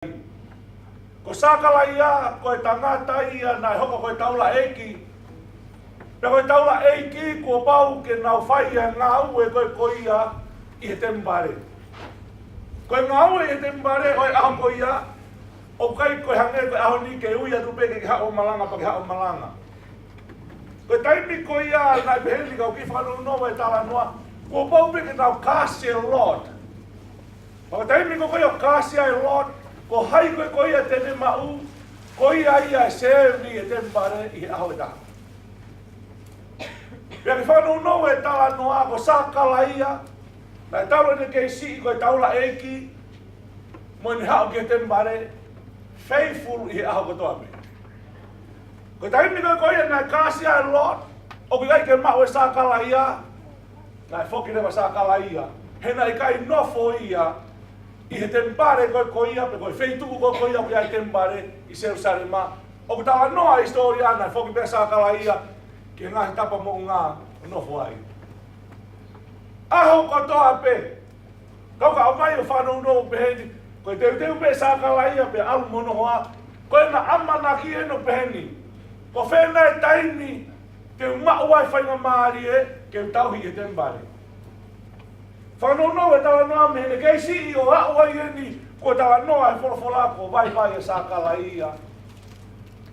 Ko sakala ia, ko e tangata ia, nai hoko ko e taula eiki. Pea ko e taula eiki, ko pau ke nau whai a ngā ue ko e ko ia i he tembare. Ko e ngā ue i he tembare, o e aho ko ia, o kai ko e hange ko e aho ni ke uia tupe ke hao malanga pa ke hao malanga. Ko e taimi ko ia, nai peheli kau ki whanau noa e tala noa, ko pau pe ke nau kasi a lot. Ko taimi ko koe o kasi a lot, ko hai koe ia tene mau, ko ia e sewi e tembare i aho e taha. Pea ki whanau no e tala noa ko sakala ia, na e talo ne kei si ko e taula eiki, mo ni hao ke tembare, faithful i aho ko toa me. Ko taimi koe ia na kasi a lot, o ki kai ke mau e sakala ia, na e whoki rewa sakala ia, hena i kai nofo ia, i he tembare koe ia, pe koe wheituku koe ia, koe ia i tembare i Jerusalema. O ku tawa noa historia ana, whoki pea sakala ia, ki ngahi tapa mo ngā nofo ai. Aho ko toa pe, kau ka omai o whanau no peheni, koe teu pe sakala ia, pe alu mono hoa, koe na amana ki eno peheni, ko whena e taini, te umau ai whainga maari e, ke utauhi e tembare. Whanau no e tawa noa mehene, kei si i o hau ai eni, ko tawa noa e wholofola ko vai e sakala ia.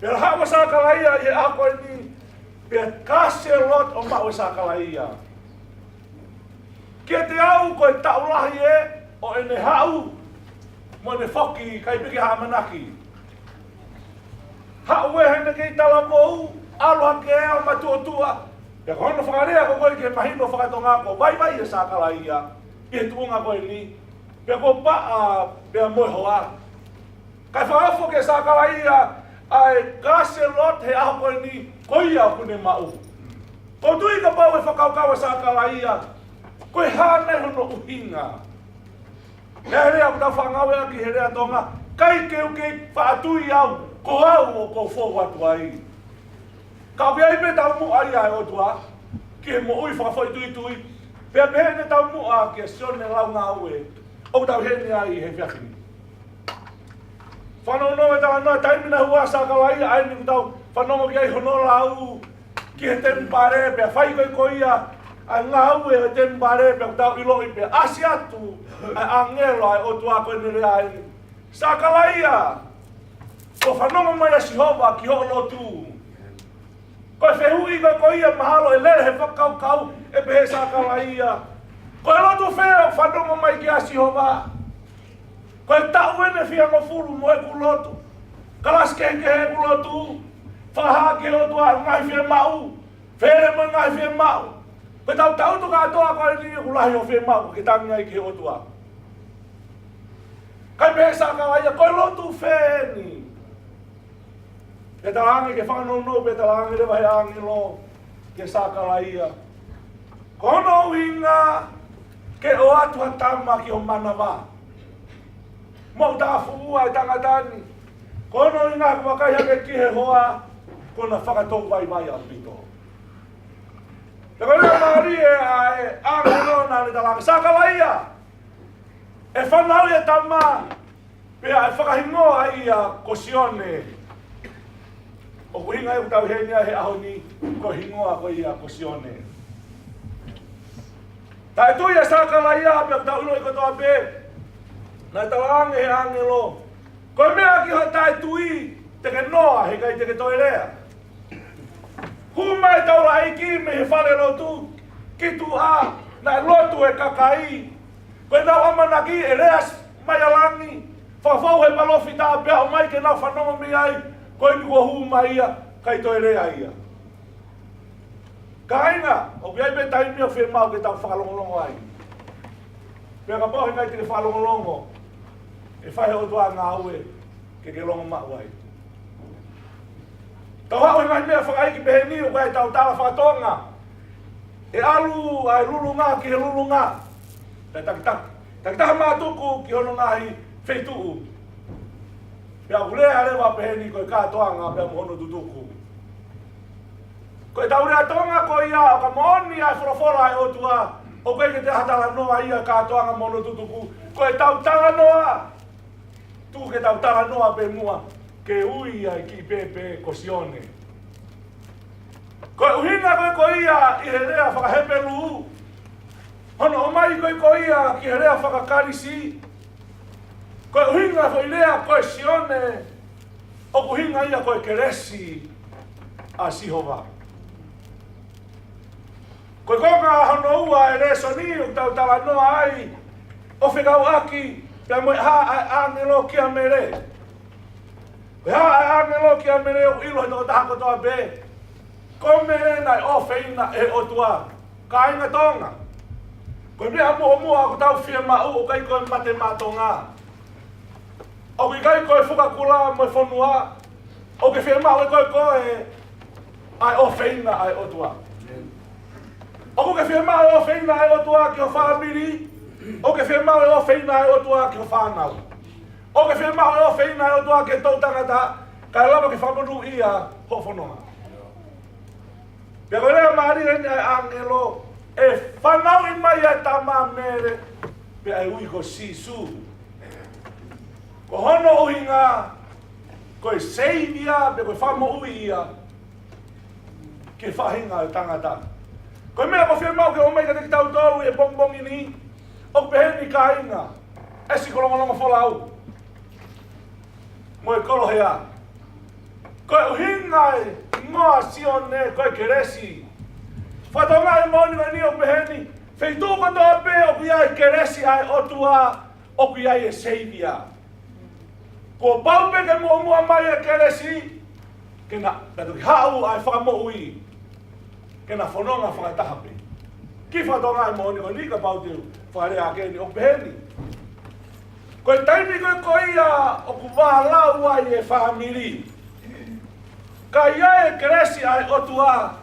Pera hawa sakala ia e ako e ni, pera kasi lot o mau e sakala ia. Kia te au ko e taulahi e, o e ne hau, mo ne whoki kai piki hamanaki. Hau e hene kei tala mou, aloha ke ea o matuotua, pera kono whakarea ko koe ke mahino whakatonga ko vai e sakala ia. I he tuunga koe ni, pea ko paa, pea moe hoa. Kai whaafo ke sakala ia, ai kasi lot he aho koe ni, koe ia kune mau. Ko tui ka pau e whakaukawa sakala ia, koe hānei hono uhinga. Hea rea ku tau whangau ea ki he rea tonga, kai keu ke whaatui au, ko au o ko fōu atu ai. Ka pia i pe tau mu ai ai o tua, ki he mo ui whakafoi tui, pea pehene tau mua ki a sione lau ngā ue, o tau hene ai he whiakini. Whanau no e tala noa taimina hua sakala ia, ai ni ku tau whanongo ki ai honola au, ki he tembare, pea whai koe ia, ai ngā ue he tembare, pea ku tau iloi pea asi atu, ai angelo ai o tua koe nere ai. Sakala ia, ko whanongo mai a Sihova ki ho lotu. Koe whehui koe ia mahalo e lere he whakau e pehe sakala ia. Koe lotu whea whanongo mai ki a Sihova. Koe tau ene whia mo furu mo e ku lotu. Kalaske ke he ku lotu. Whaha ke o tua ngai whia mau. Where mo ngai whia mau. Koe tau tu katoa koe ni ku lahi o whia mau ki tangi ai ke o tua. Kai pehe sakala ia koe lotu whea ni. Pe talangi ke whanau no, pe talangi rewa he angelo ke sakala ia. Kono winga ke o atua tama ki o manawa. Mo ta fua e tangatani. Kono winga kua kai hake ki he hoa, kona whakatou vai au pito. Te korea maari e angelo na ni talangi. Sakala ia! E whanau ia tama, pea e whakahingoa ia ko Sione. O ku hinga e ku tau henia he aho ni ko hingoa ko ia ko Sione. Ta e tui e sakala ia pe ku tau ilo i ko toa pe. Na e talange he angelo. Ko mea ki ho tae tui te ke noa he kai te ke toi rea. Huma e taula eiki me he whale lotu. Ki tu a na e lotu e kakai. Ko e nau amanaki e reas mai alangi. Whawhau he palofi ta pea o mai ke nau whanongo mi ai. Koe ni kua huma ia, kai toi rea ia. Ka inga, o biai pe taimi o whemau ke tau whakalongolongo ai. Pea ka pohe kai te whakalongolongo, e whai o tua ngā ue, ke longo mau ai. Tau hao he ngai mea whakai ki pehe ni o kai tau tala whakatonga. E alu, ai lulu ngā ki he lulu ngā. Tai takitaha mātuku ki hono ngahi wheituu. Pea urea rewa peheni koe kātoanga pea mohono tutuku. Koe taurea tonga koe ia o ka mooni ai whorofora ai o tua. O koe ke te hatala noa ia kātoanga mohono tutuku. Koe tau tanga noa. tu ke tau tala noa pe mua ke ui ai ki pepe kosione. Koe uhina koe ia i he rea whakahepe luu. Hono o mai koe ia ki he rea whakakarisi. Koe uhinga koe lea koe sione. O kuhinga ia koe keresi a Sihova. Koe konga hono ua e reso ni o tau tala noa ai. O whikau aki pia moe ha ai angelo kia mere. Koe ha ai angelo kia mere o ilo he toko taha kotoa be. Ko mere nai o feina e o tua. Ka inga tonga. Koe mea mua ko tau fia mau o kai koe mate matonga. O kai koe whukakula mo whanua. O ke fia mau e koe ai o feina ai o tua. O ke fia mau o feina ai o tua ki o whamiri. O ke fia mau o feina ai o tua ki o whanau. O ke fia mau o feina ai o tua ki tau tangata. Kai lama ke whamanu ia ho whanonga. Pia koe lea maari reni ai angelo. E whanau i mai ai tama mere. Pia ai ui ko sisu. Ko hono uhinga. Koe seivia, pe koe whamo ui ia. Ke whahinga o tangata. Koe mea ko whia mau ke o mei ka te tau tolu e bongbongi ni. O peheni ka inga. Esi kolonga wholau. Moe kolo hea. Koe uhinga e ngoa sione koe keresi. Whatonga e moni mai ni o peheni. Wheitu kotoa pe o kui ai keresi ai otua. O kui ai e seivia. Ko paupe ke mua mai e keresi. Kena, ki hau ai whakamo ui. Kena whanonga whakatahape. Ki whatonga e moni ko ni ka pauteu. Wharea keni o peheni. Koe taimi koe ia o ku wālau ai e whamiri. Ka ia e keresi ai otua.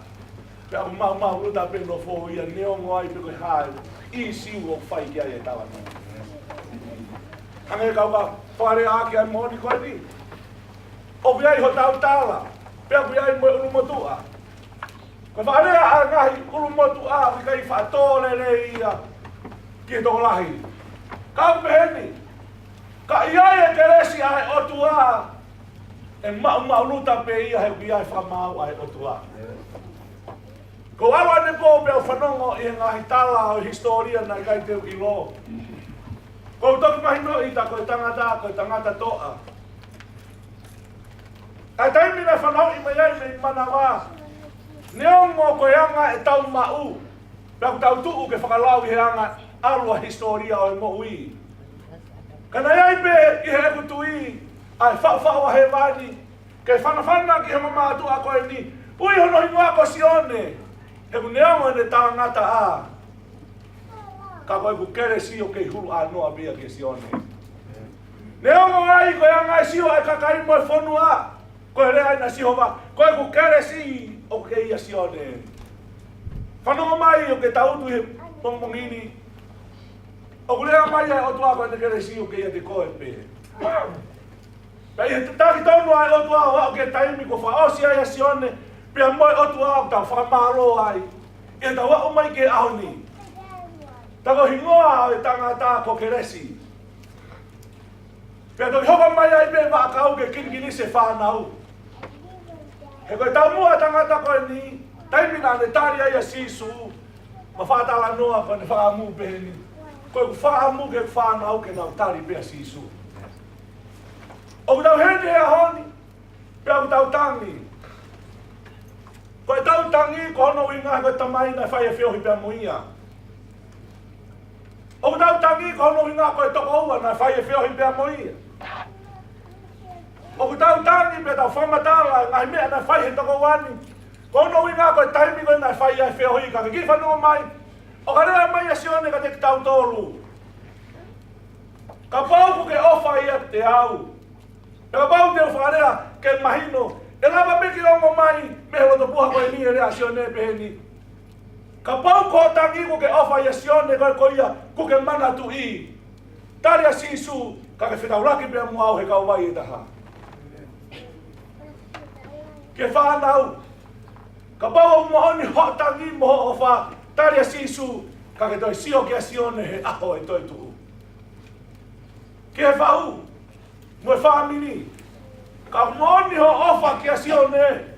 Pe au mau ruta pe no fo ia neongo ai pe koe hae. I siu o whai ki ai e tawa no. Hange kau ka wharea aki ai moni koe ni. O viai ho tau tala. Pe au viai mo ulumotua. Koe wharea a ngahi ulumotua. Wikai whatole le ia. Ki toko lahi. Kau peheni. Ka ia e keresi ai otua. E mau luta pe ia he ki ai whamau ai otua. Ko awa ne po pe o whanongo i ngahi tala o historia na kai teu ilo. Ko toki mahi no i ta koe tangata toa. Ai taimi na whanau i mai ai me mana wā. Neongo koe anga e tau mau. Pe au tau tuu ke whakalau i he anga alua historia o e mo ui. Kana iai pe i he kutui. Ai whau he wani. Ke whanawhana ki he mamātu a koe ni. Ui hono hingoa ko sione. He ku neongo ne tangata a. Ka koe ku kere sio kei hulu a noa bia ke sione. Neongo ai koe anga e sio ai kakai moe whanua. Koe rea ina Sihova. Koe ku kere si o kei a sione. Whanonga mai o ke tautu he pongpongini. O ku rea mai ai o tua koe ne kere si o kei a te koe pe. Pei he taki tonu ai o tua o ke taimi ko whaosi ai a sione. Pea moe o tua o tau whakamaro ai. E tau wa o mai ke ahoni. Tako hingoa o e tangata ko keresi. Pea toki hoka mai ai pe whaakau ke kinkini se whanau. He koe tau mua tangata koe ni. Taimi nā ne tari ai a sisu. Ma whaatala noa koe ne whaamu peheni. Koe ku whaamu ke whanau ke nau tari pe a sisu. O ku tau hene e ahoni. Pea ku tau tangi. Koe tau tangi ko hono inga koe tamai na whai e whiohi pea muia. O ku tau tangi ko hono inga koe toko ua na whai e whiohi pea muia. O ku tau tangi pea tau whamatala ngai mea na whai he toko wani. Ko hono inga koe taimi koe na whai e whiohi ka ki whanua mai. O ka rea mai a sione ka te tau tolu. Ka pauku ke ofa ia te au. E ka pau te whakarea ke mahino. E lava peki ongo mai, me he loto puha koe ni e rea sione peheni. Ka pau ko tangi ko ke ofa ia sione koe koia, ko ke mana tu i. Tari a sisu, ka ke whetauraki pia muau he kau vai e taha. Ke whanau, ka pau o mohoni ho tangi moho ofa, tari a sisu, ka ke toi sio ke a sione he aho e toi tuhu. Ke he whau, Mo family. Ka moni ho ofa ki asione.